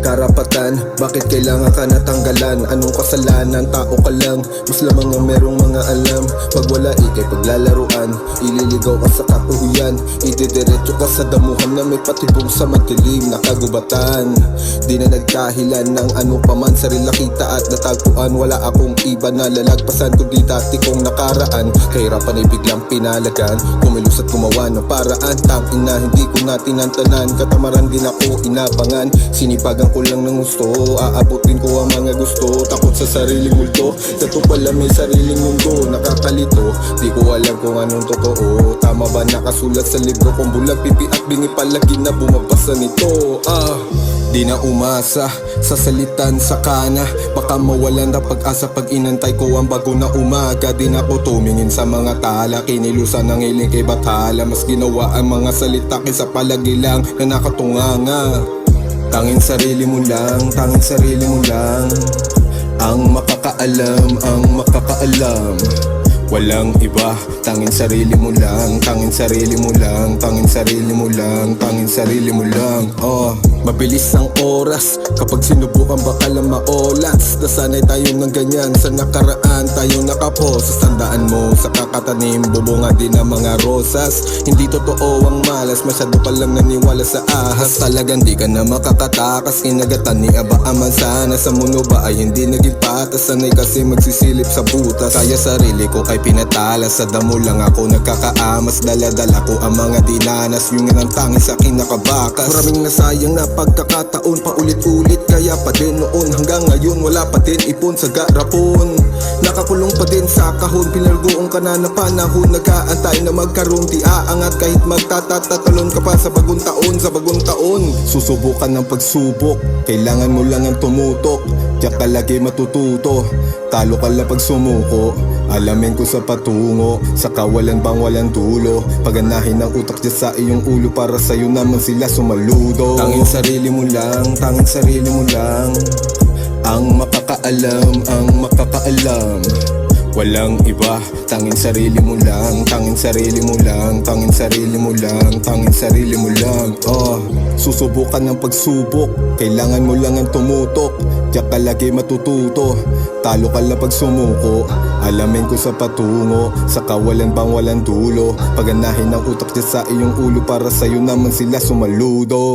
karapatan. Bakit kailangan ka natanggalan? Anong kasalanan? Tao ka lang, mas lamang ang merong mga alam. Pag wala ikay paglalaruan, ililigaw ka sa katuhuyan, ididiretso ka sa damuhan na may patibong sa madilim na kagubatan. Di na nagkahilan ng ano paman, sarili kita at natagpuan. Wala akong iba na lalagpasan kundi dati kong nakaraan. Kahirapan ay biglang pinalagan, kumilos at gumawa ng paraan. Tangin na hindi ko na tinantanan, katamaran din ako inabangan. Sinipagan ko lang ng gusto, aabutin ko ang mga gusto. Takot sa sariling multo, dato pala may sariling mundo. Nakakalito, di ko alam kung anong totoo. Tama ba nakasulat sa libro kung bulag pipi at bingi palagi na bumabasa nito? Di na umasa sa salitan sa kana, baka mawalan na pag-asa pag inantay ko ang bago na umaga. Di na ko tumingin sa mga tala, kinilusan ng iling kay bathala. Mas ginawa ang mga salita kaysa palagi lang na nakatunganga. Tanging sarili mo lang, tanging sarili mo lang ang makakaalam, ang makakaalam. Walang iba, tanging sarili mo lang, tanging sarili mo lang, tanging sarili mo lang, tanging sarili mo lang. Mabilis ang oras kapag sinubukan baka lang maolas. Nasanay tayo ng ganyan sa nakaraan, tayo nakapos. Tandaan mo sa kakatanim, bubunga din ang mga rosas. Hindi totoo ang malas, masyado pa lang naniwala sa ahas. Talagang di ka na makakatakas, kinagatan ni Aba ang mansana. Sa mundo ba ay hindi naging patas, sanay kasi magsisilip sa butas. Kaya sarili ko kay pinatalas, sa damo lang ako nagkakaamas. Dala-dala ko ang mga dinanas, yung ang tanging sa akin nakabakas. Maraming nasayang na pagkakataon, paulit-ulit kaya pa din noon. Hanggang ngayon wala pa din ipon sa garapon. Nakakulong pa din sa kahon, pinargoong ka na na panahon. Nag-aantay na magkaroon, di aangat kahit magtatatalon ka pa sa bagong taon, sa bagong taon. Susubukan ng pagsubok, kailangan mo lang ang tumutok. Tiyak ka lagi matututo, talo ka lang pag sumuko. Alamin ko sa patungo, sa kawalan bang walang dulo. Paganahin ng utak dyan sa iyong ulo, para sa'yo naman sila sumaludo. Tanging sarili mo lang, tanging sarili mo lang ang makakaalam, ang makakaalam. Walang iba, tanging sarili mo lang, tanging sarili mo lang, tanging sarili mo lang, tanging sarili mo lang. Susubukan ng pagsubok, kailangan mo lang ang tumutok. Diyak ka lagi matututo, talo ka lang pag sumuko. Alamin ko sa patungo, sa kawalan bang walang dulo. Paganahin ng utak dyan sa iyong ulo, para sa'yo naman sila sumaludo.